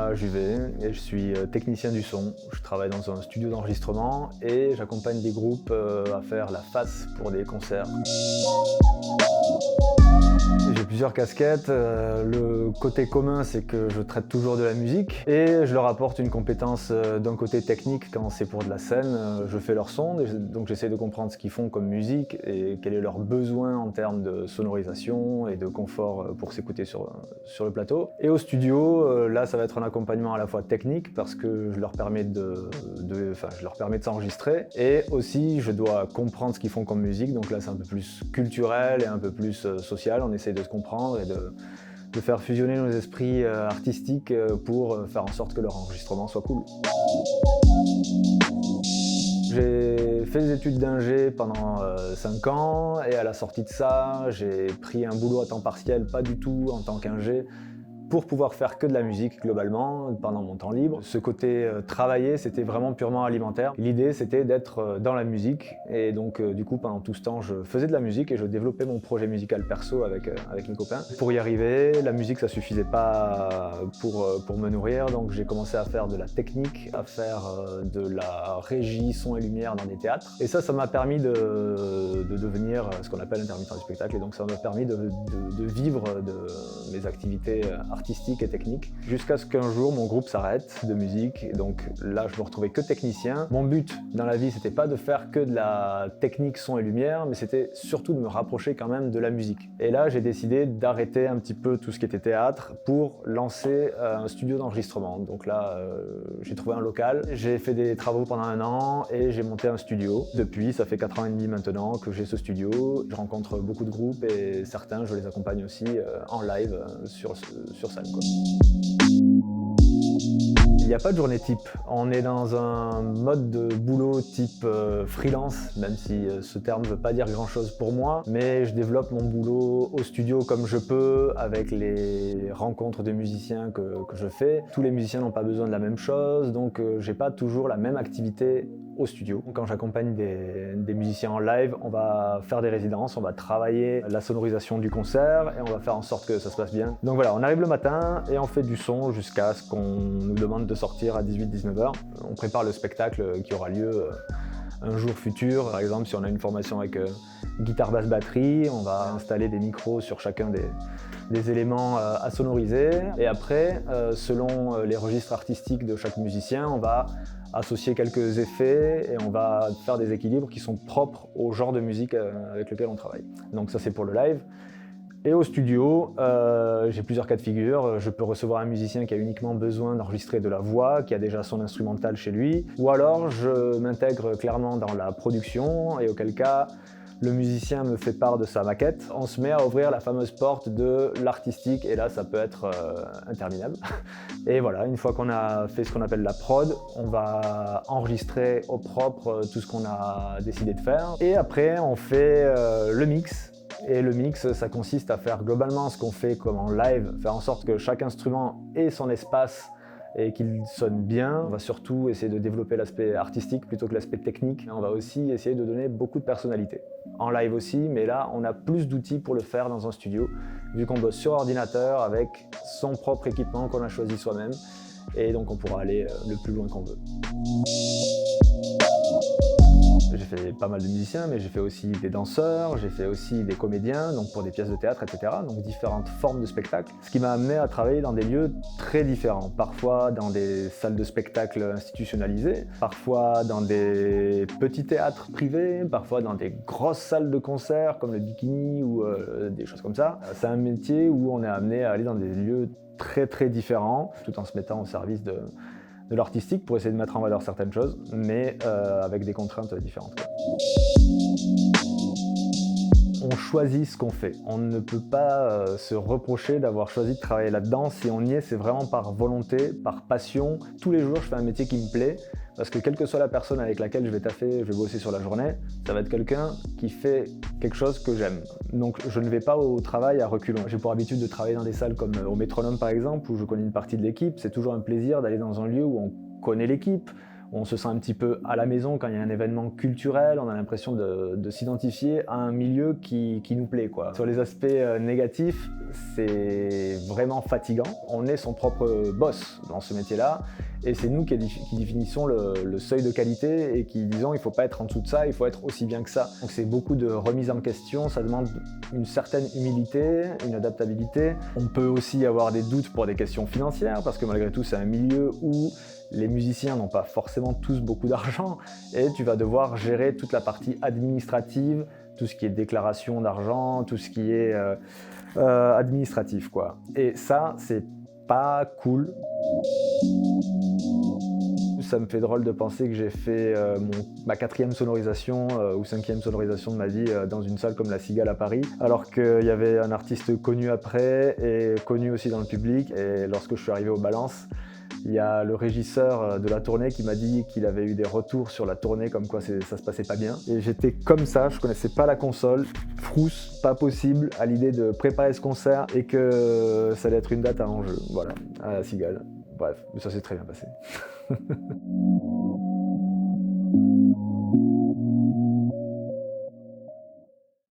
Thomas Juvet et je suis technicien du son. Je travaille dans un studio d'enregistrement et j'accompagne des groupes à faire la face pour des concerts. J'ai plusieurs casquettes. Le côté commun, c'est que je traite toujours de la musique et je leur apporte une compétence d'un côté technique quand c'est pour de la scène. Je fais leur son, donc j'essaie de comprendre ce qu'ils font comme musique et quel est leur besoin en termes de sonorisation et de confort pour s'écouter sur le plateau. Et au studio, là, ça va être un accompagnement à la fois technique parce que je leur permets de s'enregistrer et aussi je dois comprendre ce qu'ils font comme musique. Donc là, c'est un peu plus culturel et un peu plus social. On essaie de se comprendre et de faire fusionner nos esprits artistiques pour faire en sorte que leur enregistrement soit cool. J'ai fait des études d'ingé pendant 5 ans et à la sortie de ça, j'ai pris un boulot à temps partiel, pas du tout en tant qu'ingé, pour pouvoir faire que de la musique globalement pendant mon temps libre. Ce côté travailler, c'était vraiment purement alimentaire. L'idée, c'était d'être dans la musique et donc du coup pendant tout ce temps, je faisais de la musique et je développais mon projet musical perso avec mes copains. Pour y arriver, la musique ça suffisait pas pour me nourrir, donc j'ai commencé à faire de la technique, à faire de la régie, son et lumière dans des théâtres. Et ça m'a permis de devenir ce qu'on appelle intermittent du spectacle et donc ça m'a permis de vivre de mes activités artistique et technique, jusqu'à ce qu'un jour mon groupe s'arrête de musique et donc là je me retrouvais que technicien. Mon but dans la vie c'était pas de faire que de la technique son et lumière, mais c'était surtout de me rapprocher quand même de la musique. Et là j'ai décidé d'arrêter un petit peu tout ce qui était théâtre pour lancer un studio d'enregistrement. Donc là j'ai trouvé un local, j'ai fait des travaux pendant 1 an et j'ai monté un studio. Depuis ça fait 4 ans et demi maintenant que j'ai ce studio. Je rencontre beaucoup de groupes et certains je les accompagne aussi en live sur scène, quoi. Il n'y a pas de journée type. On est dans un mode de boulot type freelance, même si ce terme ne veut pas dire grand-chose pour moi, mais je développe mon boulot au studio comme je peux, avec les rencontres de musiciens que je fais. Tous les musiciens n'ont pas besoin de la même chose, donc j'ai pas toujours la même activité au studio. Quand j'accompagne des musiciens en live, on va faire des résidences, on va travailler la sonorisation du concert et on va faire en sorte que ça se passe bien. Donc voilà, on arrive le matin et on fait du son jusqu'à ce qu'on nous demande de sortir à 18-19h. On prépare le spectacle qui aura lieu un jour futur. Par exemple, si on a une formation avec guitare, basse, batterie, on va installer des micros sur chacun des éléments à sonoriser. Et après, selon les registres artistiques de chaque musicien, on va associer quelques effets et on va faire des équilibres qui sont propres au genre de musique avec lequel on travaille. Donc ça c'est pour le live. Et au studio, j'ai plusieurs cas de figure. Je peux recevoir un musicien qui a uniquement besoin d'enregistrer de la voix, qui a déjà son instrumental chez lui, ou alors je m'intègre clairement dans la production et auquel cas le musicien me fait part de sa maquette. On se met à ouvrir la fameuse porte de l'artistique et là ça peut être interminable. Et voilà, une fois qu'on a fait ce qu'on appelle la prod, on va enregistrer au propre tout ce qu'on a décidé de faire. Et après on fait le mix. Et le mix, ça consiste à faire globalement ce qu'on fait comme en live, faire en sorte que chaque instrument ait son espace et qu'il sonne bien. On va surtout essayer de développer l'aspect artistique plutôt que l'aspect technique. On va aussi essayer de donner beaucoup de personnalité. En live aussi, mais là, on a plus d'outils pour le faire dans un studio, vu qu'on bosse sur ordinateur avec son propre équipement qu'on a choisi soi-même. Et donc on pourra aller le plus loin qu'on veut. J'ai fait pas mal de musiciens, mais j'ai fait aussi des danseurs, j'ai fait aussi des comédiens, donc pour des pièces de théâtre, etc. Donc différentes formes de spectacle. Ce qui m'a amené à travailler dans des lieux très différents. Parfois dans des salles de spectacle institutionnalisées, parfois dans des petits théâtres privés, parfois dans des grosses salles de concert comme le Bikini ou des choses comme ça. C'est un métier où on est amené à aller dans des lieux très très différents, tout en se mettant au service de l'artistique pour essayer de mettre en valeur certaines choses, mais avec des contraintes différentes. On choisit ce qu'on fait. On ne peut pas se reprocher d'avoir choisi de travailler là-dedans. Si on y est, c'est vraiment par volonté, par passion. Tous les jours, je fais un métier qui me plaît, parce que quelle que soit la personne avec laquelle je vais taffer, je vais bosser sur la journée, ça va être quelqu'un qui fait quelque chose que j'aime. Donc je ne vais pas au travail à reculons. J'ai pour habitude de travailler dans des salles comme au Métronome par exemple, où je connais une partie de l'équipe. C'est toujours un plaisir d'aller dans un lieu où on connaît l'équipe, On se sent un petit peu à la maison quand il y a un événement culturel, on a l'impression de s'identifier à un milieu qui nous plaît, quoi. Sur les aspects négatifs, c'est vraiment fatigant. On est son propre boss dans ce métier-là et c'est nous qui définissons le seuil de qualité et qui disons il ne faut pas être en dessous de ça, il faut être aussi bien que ça. Donc c'est beaucoup de remise en question, ça demande une certaine humilité, une adaptabilité. On peut aussi avoir des doutes pour des questions financières parce que malgré tout c'est un milieu où les musiciens n'ont pas forcément tous beaucoup d'argent et tu vas devoir gérer toute la partie administrative, tout ce qui est déclaration d'argent, tout ce qui est administratif, quoi. Et ça, c'est pas cool. Ça me fait drôle de penser que j'ai fait ma 4e sonorisation ou 5e sonorisation de ma vie dans une salle comme La Cigale à Paris, alors qu'il y avait un artiste connu après et connu aussi dans le public. Et lorsque je suis arrivé au Balance, il y a le régisseur de la tournée qui m'a dit qu'il avait eu des retours sur la tournée comme quoi ça se passait pas bien. Et j'étais comme ça, je connaissais pas la console, frousse, pas possible à l'idée de préparer ce concert et que ça allait être une date à enjeu, voilà, à La Cigale. Bref, mais ça s'est très bien passé.